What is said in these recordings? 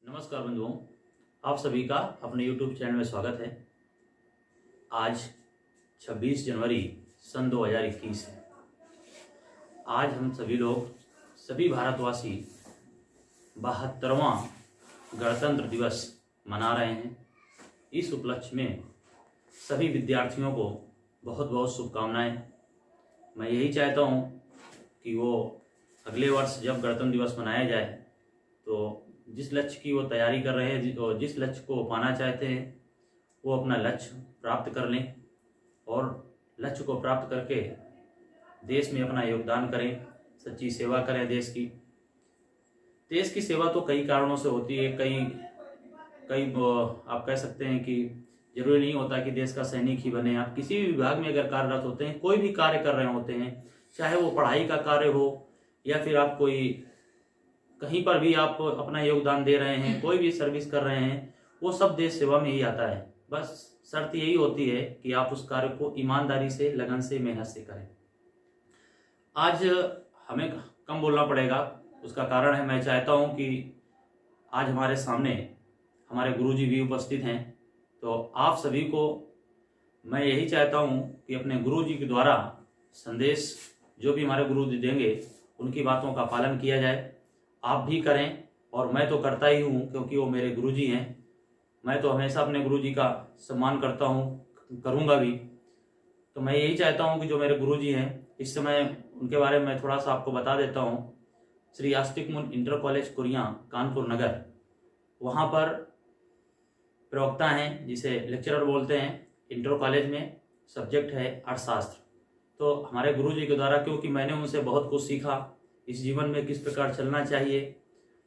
नमस्कार बंधुओं, आप सभी का अपने YouTube चैनल में स्वागत है। आज 26 जनवरी सन 2021 है। आज हम सभी लोग, सभी भारतवासी 72वां गणतंत्र दिवस मना रहे हैं। इस उपलक्ष्य में सभी विद्यार्थियों को बहुत बहुत शुभकामनाएं। मैं यही चाहता हूं कि वो अगले वर्ष जब गणतंत्र दिवस मनाया जाए तो जिस लक्ष्य की वो तैयारी कर रहे हैं और जिस लक्ष्य को पाना चाहते हैं वो अपना लक्ष्य प्राप्त कर लें और लक्ष्य को प्राप्त करके देश में अपना योगदान करें, सच्ची सेवा करें। देश की सेवा तो कई कारणों से होती है। कई आप कह सकते हैं कि जरूरी नहीं होता कि देश का सैनिक ही बने। आप किसी भी विभाग में अगर कार्यरत होते हैं, कोई भी कार्य कर रहे होते हैं, चाहे वो पढ़ाई का कार्य हो या फिर आप कोई कहीं पर भी आप अपना योगदान दे रहे हैं, कोई भी सर्विस कर रहे हैं, वो सब देश सेवा में ही आता है। बस शर्त यही होती है कि आप उस कार्य को ईमानदारी से, लगन से, मेहनत से करें। आज हमें कम बोलना पड़ेगा, उसका कारण है मैं चाहता हूं कि आज हमारे सामने हमारे गुरुजी भी उपस्थित हैं। तो आप सभी को मैं यही चाहता हूं कि अपने गुरुजी के द्वारा संदेश जो भी हमारे गुरुजी देंगे उनकी बातों का पालन किया जाए। आप भी करें और मैं तो करता ही हूँ क्योंकि वो मेरे गुरुजी हैं। मैं तो हमेशा अपने गुरुजी का सम्मान करता हूँ, करूँगा भी। तो मैं यही चाहता हूँ कि जो मेरे गुरुजी हैं, इस समय उनके बारे में थोड़ा सा आपको बता देता हूँ। श्री आस्तिक मुनि इंटर कॉलेज कुरिया, कानपुर नगर, वहाँ पर प्रवक्ता हैं जिसे लेक्चरर बोलते हैं। इंटर कॉलेज में सब्जेक्ट है अर्थशास्त्र। तो हमारे गुरुजी के द्वारा, क्योंकि मैंने उनसे बहुत कुछ सीखा इस जीवन में किस प्रकार चलना चाहिए,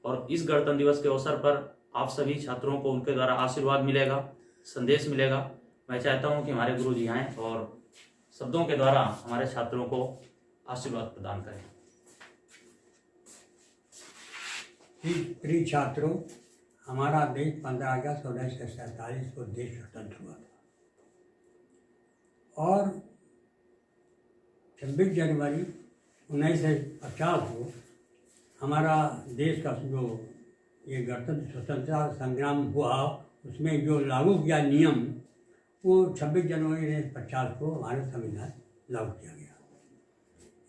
और इस गणतंत्र दिवस के अवसर पर आप सभी छात्रों को उनके द्वारा आशीर्वाद मिलेगा, संदेश मिलेगा। मैं चाहता हूं कि हमारे गुरुजी आएं और शब्दों के द्वारा हमारे छात्रों को आशीर्वाद प्रदान करें। प्रिय छात्रों, हमारा देश 15 अगस्त 1947 को देश स्वतंत्र हुआ था और 26 जनवरी 1950 को हमारा देश का जो ये गणतंत्र स्वतंत्रता संग्राम हुआ, उसमें जो लागू किया नियम, वो 26 जनवरी 1950 को हमारे संविधान लागू किया गया।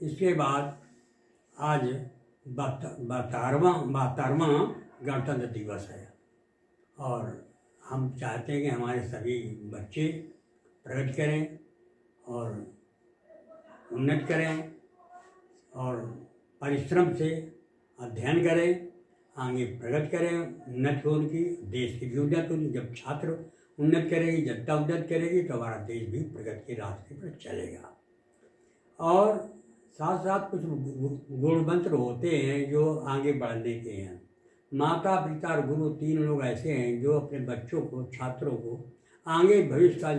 इसके बाद आज 72वां गणतंत्र दिवस है और हम चाहते हैं कि हमारे सभी बच्चे प्रगति करें और उन्नति करें और परिश्रम से अध्ययन करें, आगे प्रगति करें, उन्नति हो उनकी, देश की भी उन्नति होगी। जब छात्र उन्नति करेगी, जनता उन्नति करेगी तो हमारा देश भी प्रगति के रास्ते पर चलेगा। और साथ साथ कुछ गुण मंत्र होते हैं जो आगे बढ़ने के हैं। माता पिता और गुरु, तीन लोग ऐसे हैं जो अपने बच्चों को, छात्रों को आगे भविष्य का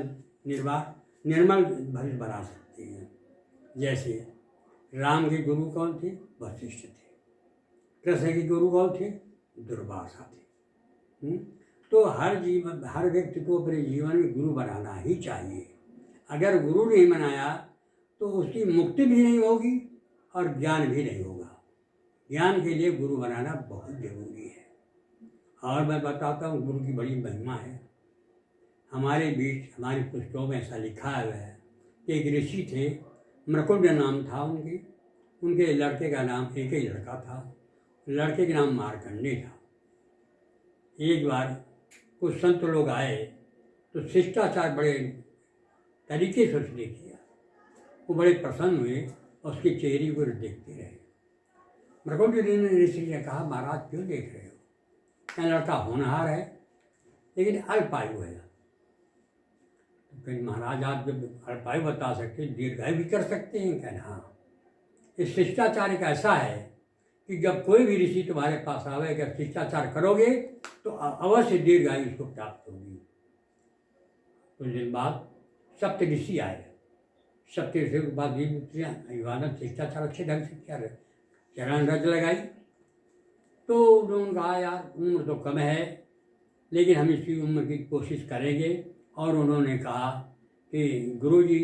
निर्मल भविष्य बना सकते हैं। जैसे राम के गुरु कौन थे? वशिष्ठ थे। कृष्ण के गुरु कौन थे? दुर्वासा थे। तो हर व्यक्ति को अपने जीवन में गुरु बनाना ही चाहिए। अगर गुरु नहीं बनाया तो उसकी मुक्ति भी नहीं होगी और ज्ञान भी नहीं होगा। ज्ञान के लिए गुरु बनाना बहुत जरूरी है। और मैं बताता हूँ, गुरु की बड़ी महिमा है। हमारे बीच, हमारी पुस्तकों में ऐसा लिखा हुआ है कि एक ऋषि थे, मृकुंड नाम था उनके लड़के का नाम, एक ही लड़का था, लड़के का नाम मार्कंडेय था। एक बार कुछ संत लोग आए तो शिष्टाचार बड़े तरीके से उसने किया। वो बड़े प्रसन्न हुए और उसके चेहरे को देखते रहे। मृकुंड ऋषि ने कहा, महाराज क्यों देख रहे हो? क्या लड़का होनहार है लेकिन अल्पायु है। तो महाराज, आप जब अल्पायु बता सकते, दीर्घायु भी कर सकते हैं। कहना हाँ, इस शिष्टाचार एक ऐसा है कि जब कोई भी ऋषि तुम्हारे पास आवे, अगर शिष्टाचार करोगे तो अवश्य दीर्घायु उसको प्राप्त होगी। कुछ दिन बाद सप्त ऋषि आए। सप्त ऋषि के बाद युवानंद शिष्टाचार अच्छे ढंग से किया, चरण रज लगाई। तो उन्होंने कहा, यार उम्र तो कम है लेकिन हम इसी उम्र की कोशिश करेंगे। और उन्होंने कहा कि गुरुजी,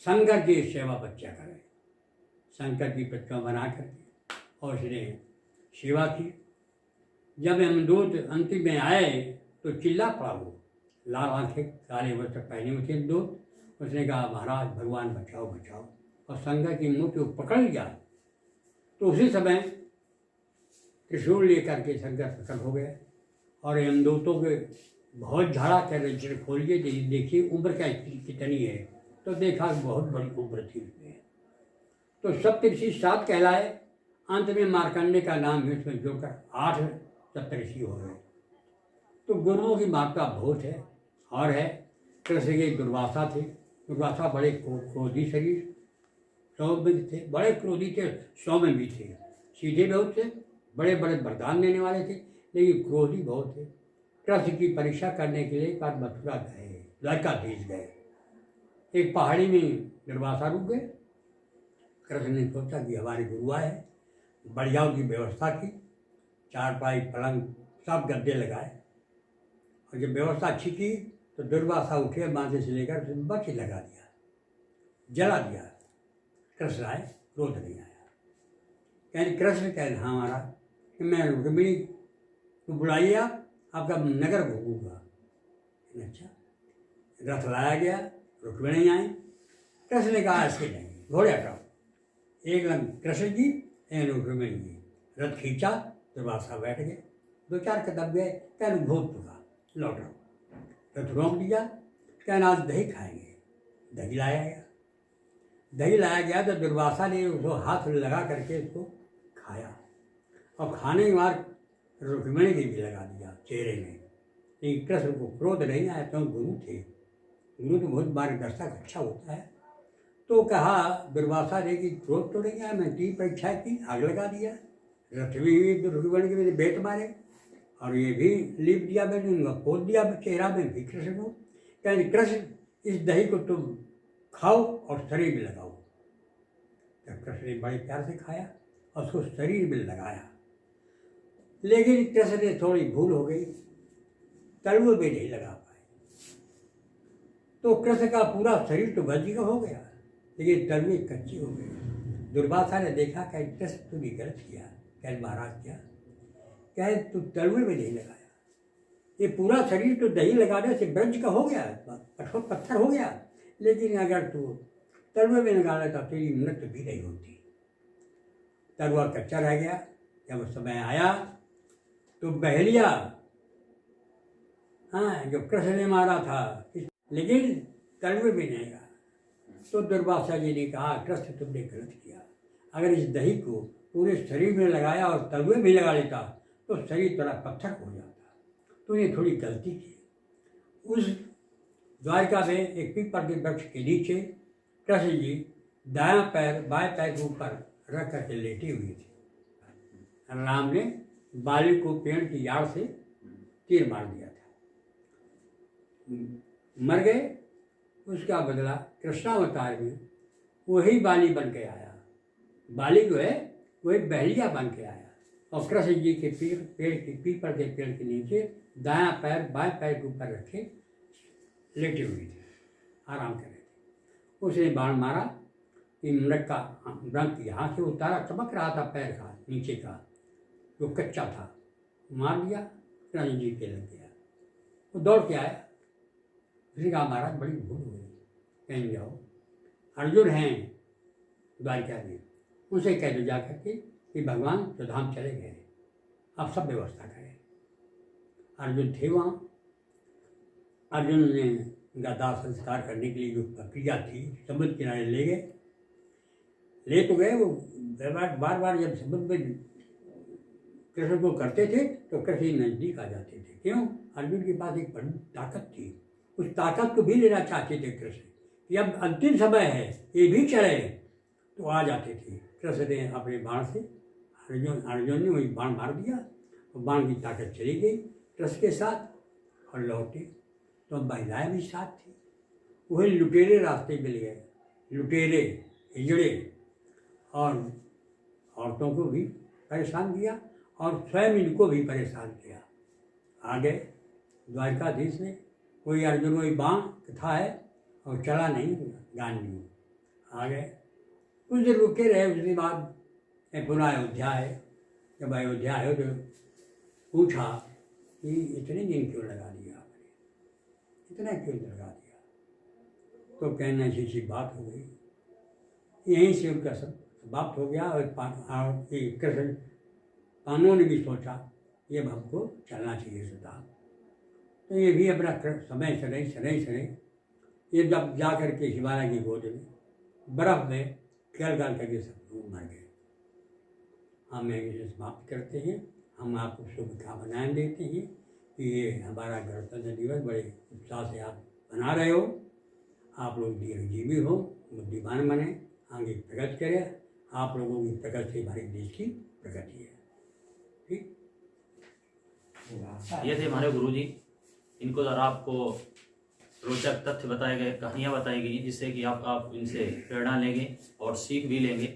शंकर की सेवा बच्चा करें। शंकर की प्रतिमा बना करके और उसने सेवा की। जब यमदूत अंतिम में आए तो चिल्ला पड़ा वो, लाल आंखें काले वस्त्र पहने हुए थे दूत। उसने कहा महाराज भगवान बचाओ बचाओ, और संगा की मुँह को पकड़ लिया। तो उसी समय त्रिशूल लेकर के शंकर प्रकट हो गए और यमदूतों के बहुत झाड़ा कर रहे, खोलिए देखिए उम्र क्या कितनी है। तो देखा बहुत बड़ी उम्र थी उसमें। तो सप्तऋषि 7 कहलाए, अंत में मार्कंडे का नाम भी उसमें जोड़कर 8 सप्तऋषि हो गए। तो गुरुओं की मात्रा बहुत है और है। कृष्ण के दुर्वासा थे, दुर्वासा बड़े क्रोधी शरीर, 100 में थे, बड़े क्रोधी थे, 100 में भी थे। सीधे बहुत थे, बड़े बड़े वरदान देने वाले थे, लेकिन क्रोधी बहुत थे। कृष्ण की परीक्षा करने के लिए एक बार मथुरा गए, द्वारकाधीश गए। एक पहाड़ी में दुर्वासा रुक गए। कृष्ण ने सोचा कि हमारे गुरु आए, बढ़िया की व्यवस्था की, चारपाई पलंग सब गद्दे लगाए, और जब व्यवस्था अच्छी की तो दुर्वासा उठे, माथे से लेकर बच्चे लगा दिया, जला दिया। कृष्ण आए, क्रोध नहीं आया। यानी कृष्ण कह रहा हमारा कि मैं रुक्मिणी को बुलाइए, आपका नगर घूमूंगा। अच्छा, रथ लाया गया, रुक्मिणी आई। कृष्ण ने कहा ऐसे नहीं, घोड़े हटाओ। एक लंग कृष्ण जी, एक रुक्मिणी जी। रथ खींचा, दुर्वासा बैठ गए, 2-4 कदम गए, कहने भूत चुका, लौट आओ। रथ रोक दिया, कहना आज दही खाएंगे। दही लाया गया, दही लाया गया तो दुर्वासा ने उसको हाथ लगा करके उसको खाया, और खाने के बाद रुक्मिणी की भी लगा दिया चेहरे में। लेकिन कृष्ण को क्रोध नहीं आया, तो गुरु थे, गुरु तो बहुत मार्गदर्शक अच्छा होता है। तो कहा दुर्वासा ने कि क्रोध तो नहीं आया, मैं की परीक्षा की, आग लगा दिया, रथ भी रुक्मिणी के मेरे बेट मारे, और ये भी लीप दिया मैंने, उनका पोत दिया चेहरा में भी कृष्ण को। कहते कृष्ण इस दही को तुम खाओ और शरीर में लगाओ। तब कृष्ण ने बड़े प्यार से खाया और उसको शरीर में लगाया। लेकिन कृष्ण ने थोड़ी भूल हो गई, तलवे में नहीं लगा पाए। तो कृष्ण का पूरा शरीर तो भज्जी का हो गया, लेकिन तलवे कच्ची हो गई। दुर्वासा ने देखा कि कृष्ण तूने गलत किया। कह महाराज क्या? कहे तू तलवे में नहीं लगाया, ये पूरा शरीर तो दही लगाने से ब्रज का हो गया, कठोर पत्थर हो गया, लेकिन अगर तू तलवे में लगा लेता तेरी मृत्यु भी नहीं होती। तलवा कच्चा रह गया। जब समय आया तो बहेलिया, हाँ, जो कृष्ण ने मारा था, लेकिन तलवे में नहीं लगा। तो दुर्वासा जी ने कहा कृष्ण तुमने गलत किया, अगर इस दही को पूरे शरीर में लगाया और तलवे में लगा लेता तो शरीर थोड़ा पत्थर हो जाता। तो ये थोड़ी गलती की। उस द्वारका में एक पीपल के वृक्ष के नीचे कृष्ण जी दायां पैर बाएं पैर के ऊपर रख करके लेटे हुए थे। राम ने बाली को पेड़ की याड़ से तीर मार दिया था, मर गए। उसका बदला कृष्णावतार में वही बाली बन के आया। बाली जो है वही बहलिया बन के आया, और कृष्ण जी के पेड़ के पीपल के पेड़ के नीचे दायां पैर बाएं पैर के ऊपर रखे लेटे हुए थे, आराम कर रहे थे। उसने बाण मारा कि मृग का रंग यहाँ से उतारा, चमक रहा था पैर का नीचे का जो कच्चा था, मार दिया, कृष्ण जी के लग गया। वो दौड़ के आया, उसने कहा महाराज बड़ी भूल हो गई, कहीं जाओ, अर्जुन हैं द्वारका में, उनसे कह दो जाकर के कि भगवान तो धाम चले गए, आप सब व्यवस्था करें। अर्जुन थे वहाँ। अर्जुन ने उनका दाह संस्कार करने के लिए जो प्रक्रिया थी समुद्र किनारे ले गए, ले तो गए। वो बार बार जब समुद्र में कृष्ण को करते थे तो कृष्ण नज़दीक आ जाते थे। क्यों? अर्जुन के पास एक बड़ी ताकत थी, उस ताकत को भी लेना चाहते थे कृष्ण कि अब अंतिम समय है, ये भी चले, तो आ जाते थे। कृष्ण ने अपने बाण से अर्जुन ने वही बाण मार दिया, और बाण की ताकत चली गई कृष्ण के साथ, और लौटे तो महिलाएं भी साथ थी। वही लुटेरे रास्ते मिल गए, लुटेरे हिजड़े, और औरतों को भी परेशान किया और स्वयं इनको भी परेशान किया। आ गए द्वारकाधीश ने, कोई अर्जुन वही बाण था है और चला नहीं, गांधी आ गए। कुछ देर रुके रहे, उसके बाद पुनः अयोध्या आए। जब अयोध्या आए तो पूछा कि इतने दिन क्यों लगा दिया आपने, इतना क्यों लगा दिया? तो कहना ऐसी बात हो गई। यहीं से उनका सब समाप्त हो गया। और कृष्ण पांडवों ने भी सोचा ये अब हमको चलना चाहिए सुधार। तो ये भी अपना समय सरे ये जब जा करके हिमालय की गोद में बर्फ में खेल करके सब लोग मर गए। हम इसे समाप्त करते हैं। हम आपको शुभकामनाएं देते हैं कि ये हमारा गणतंत्र दिवस बड़े उत्साह से आप मना रहे हो। आप लोग दीर्घजीवी हो, बुद्धिमान बने, आगे प्रगति करें। आप लोगों की प्रगति से हमारे देश की प्रगति है। ठीक, ये थे हमारे गुरुजी। इनको द्वारा आपको रोचक तथ्य बताए गए, कहानियाँ बताई गई, जिससे कि आप इनसे प्रेरणा लेंगे और सीख भी लेंगे।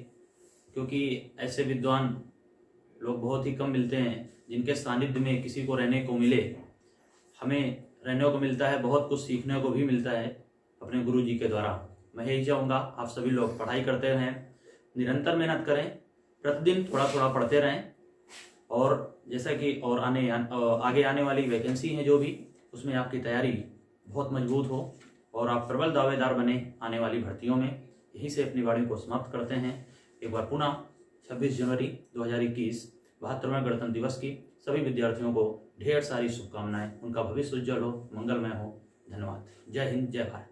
क्योंकि ऐसे विद्वान लोग बहुत ही कम मिलते हैं जिनके सानिध्य में किसी को रहने को मिले। हमें रहने को मिलता है, बहुत कुछ सीखने को भी मिलता है अपने गुरुजी के द्वारा। मैं यही चाहूँगा आप सभी लोग पढ़ाई करते रहें, निरंतर मेहनत करें, प्रतिदिन थोड़ा थोड़ा पढ़ते रहें। और जैसा कि और आगे आने वाली वैकेंसी है जो भी, उसमें आपकी तैयारी बहुत मजबूत हो और आप प्रबल दावेदार बने आने वाली भर्तियों में। यहीं से अपनी वाणी को समाप्त करते हैं। एक बार पुनः 26 जनवरी 2021 72वें गणतंत्र दिवस की सभी विद्यार्थियों को ढेर सारी शुभकामनाएं। उनका भविष्य उज्जवल हो, मंगलमय हो। धन्यवाद। जय हिंद, जय भारत।